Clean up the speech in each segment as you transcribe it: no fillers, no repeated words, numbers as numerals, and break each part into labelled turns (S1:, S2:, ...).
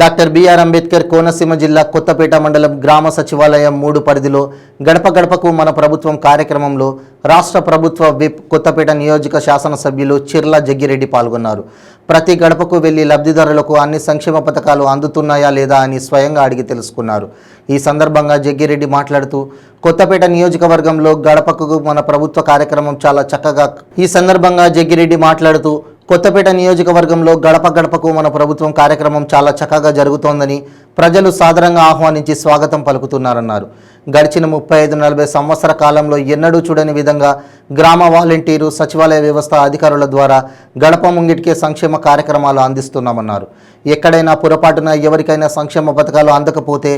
S1: Doctor BR Ambedkar Konaseema జిల్లా కొత్తపేట మండలం గ్రామ సచివాలయం 3 పరిధిలో గడప గడపకు మన ప్రభుత్వం కార్యక్రమంలో రాష్ట్ర ప్రభుత్వ విప్ కొత్తపేట నియోజక శాసనసభ్యులు చిర్ల జగ్గిరెడ్డి పాల్గొన్నారు. ప్రతి గడపకు వెళ్లి లబ్ధిదారులకు అన్ని సంక్షేమ పథకాలు అందుతున్నాయా లేదా అని స్వయంగా అడిగి తెలుసుకున్నారు. ఈ సందర్భంగా జగ్గిరెడ్డి మాట్లాడుతూ కొత్తపేట నియోజకవర్గంలో గడపకు మన ప్రభుత్వ కార్యక్రమం చాలా చక్కగా కొత్తపేట నియోజకవర్గంలో గడప గడపకు మన ప్రభుత్వం కార్యక్రమం చాలా చక్కగా జరుగుతోందని ప్రజలు సాదరంగా ఆహ్వానించి స్వాగతం పలుకుతున్నారన్నారు. గడిచిన 35-40 సంవత్సర కాలంలో ఎన్నడూ చూడని విధంగా గ్రామ వాలంటీరు సచివాలయ వ్యవస్థ అధికారుల ద్వారా గడప ముంగిటికే సంక్షేమ కార్యక్రమాలు అందిస్తున్నామన్నారు. ఎక్కడైనా పొరపాటున ఎవరికైనా సంక్షేమ పథకాలు అందకపోతే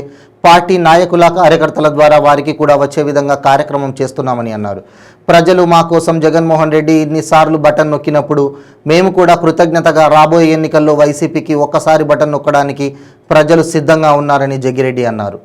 S1: పార్టీ నాయకుల కార్యకర్తల ద్వారా వారికి కూడా వచ్చే విధంగా కార్యక్రమం చేస్తున్నామని అన్నారు. ప్రజలు మా కోసం జగన్మోహన్ రెడ్డి ఇన్నిసార్లు బటన్ నొక్కినప్పుడు మేము కూడా కృతజ్ఞతగా రాబోయే ఎన్నికల్లో వైసీపీకి ఒక్కసారి బటన్ నొక్కడానికి ప్రజలు సిద్ధంగా ఉన్నారని జగ్గిరెడ్డి అన్నారు.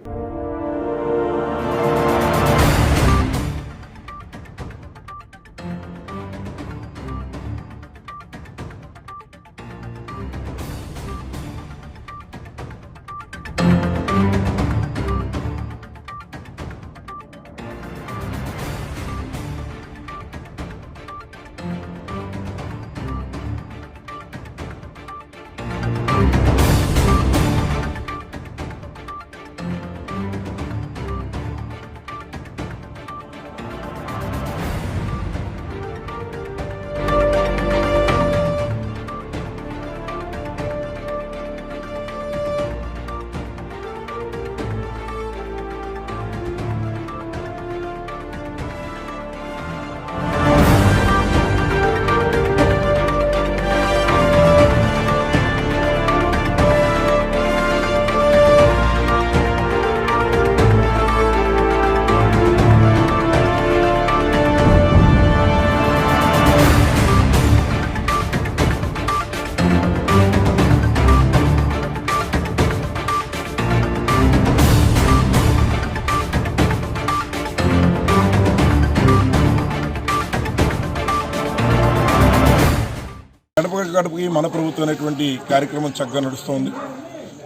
S2: గడప గడపకి మన ప్రభుత్వం అనేటువంటి కార్యక్రమం చక్కగా నడుస్తోంది.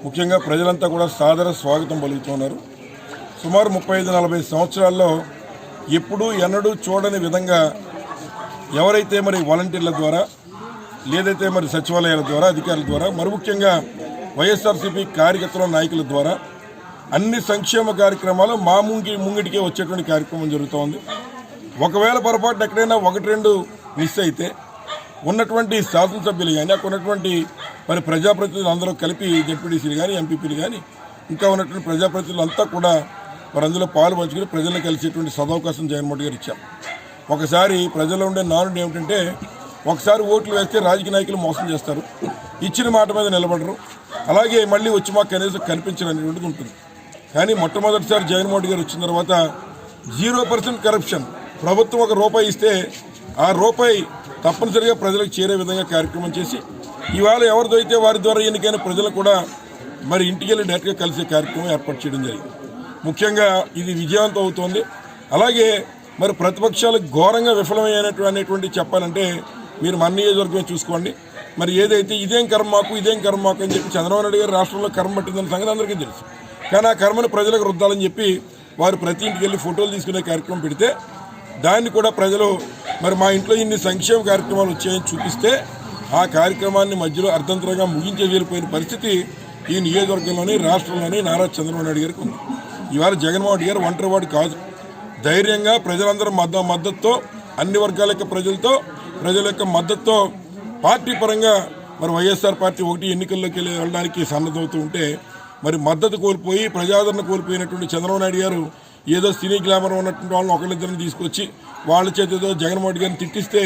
S2: ముఖ్యంగా ప్రజలంతా కూడా సాదర స్వాగతం పలుకుతున్నారు. సుమారు 35-40 సంవత్సరాల్లో ఎప్పుడూ ఎన్నడూ చూడని విధంగా ఎవరైతే మరి వాలంటీర్ల ద్వారా లేదైతే మరి సచివాలయాల ద్వారా అధికారుల ద్వారా మరి ముఖ్యంగా వైఎస్ఆర్సీపీ కార్యకర్తల నాయకుల ద్వారా అన్ని సంక్షేమ కార్యక్రమాలు మా ముంగిటికే వచ్చేటువంటి కార్యక్రమం జరుగుతోంది. ఒకవేళ పొరపాటు ఎక్కడైనా 1-2 మిస్ అయితే ఉన్నటువంటి శాసనసభ్యులు కానీ అక్కడ ఉన్నటువంటి మరి ప్రజాప్రతినిధులు అందరూ కలిపి జెడ్పీటీసీలు కానీ ఎంపీపీలు కానీ ఇంకా ఉన్నటువంటి ప్రజాప్రతినిధులు అంతా కూడా మరి అందులో పాలు పంచుకుని ప్రజలను కలిసేటువంటి సదవకాశం జగన్మోహన్ గారు ఇచ్చారు. ఒకసారి ప్రజల్లో ఉండే నానుడు ఏమిటంటే ఒకసారి ఓట్లు వేస్తే రాజకీయ నాయకులు మోసం చేస్తారు, ఇచ్చిన మాట మీద నిలబడరు, అలాగే మళ్ళీ వచ్చి మాకు కనీసం కనిపించడం ఉంటుంది. కానీ మొట్టమొదటిసారి జగన్మోహన్ గారు వచ్చిన తర్వాత 0% కరప్షన్, ప్రభుత్వం ₹1 ఇస్తే ఆ రూపాయి తప్పనిసరిగా ప్రజలకు చేరే విధంగా కార్యక్రమం చేసి ఇవాళ ఎవరితో అయితే వారి ద్వారా ఎన్నికైన ప్రజలు కూడా మరి ఇంటికి వెళ్ళి డైరెక్ట్గా కలిసే కార్యక్రమం ఏర్పాటు చేయడం జరిగింది. ముఖ్యంగా ఇది విజయవంతం అవుతోంది. అలాగే మరి ప్రతిపక్షాలు ఘోరంగా విఫలమైనటువంటి చెప్పాలంటే మీరు మన నియోజకవర్గమే చూసుకోండి. మరి ఏదైతే ఇదేం కర్మ మాకు అని చెప్పి చంద్రబాబు నాయుడు గారు రాష్ట్రంలో కర్మ పట్టిందన్న సంగతి అందరికీ తెలుసు. కానీ ఆ కర్మను ప్రజలకు రుద్దాలని చెప్పి వారు ప్రతి ఇంటికి వెళ్ళి ఫోటోలు తీసుకునే కార్యక్రమం పెడితే దాన్ని కూడా ప్రజలు మరి మా ఇంట్లో ఇన్ని సంక్షేమ కార్యక్రమాలు వచ్చాయని చూపిస్తే ఆ కార్యక్రమాన్ని మధ్యలో అర్థంతరంగా ముగించే వెళ్ళిపోయిన పరిస్థితి ఈ నియోజకవర్గంలోని రాష్ట్రంలోని నారా చంద్రబాబు నాయుడు గారికి ఉంది. ఇవాళ జగన్మోహన్ రెడ్డి గారు ఒంటరివాడు కాదు, ధైర్యంగా ప్రజలందరూ మద్దతుతో అన్ని వర్గాల యొక్క ప్రజల యొక్క మద్దతుతో పార్టీ పరంగా మరి వైఎస్ఆర్ పార్టీ ఎన్నికల్లోకి వెళ్ళడానికి సన్నద్ధమవుతూ ఉంటే మరి మద్దతు కోల్పోయి ప్రజాదరణ కోల్పోయినటువంటి చంద్రబాబు నాయుడు గారు ఏదో సినీ గ్లామర్ ఉన్నటువంటి వాళ్ళని ఒకళ్ళిద్దరిని తీసుకొచ్చి వాళ్ళ చేతితో జగన్మోహన్ రెడ్డి గారిని తిట్టిస్తే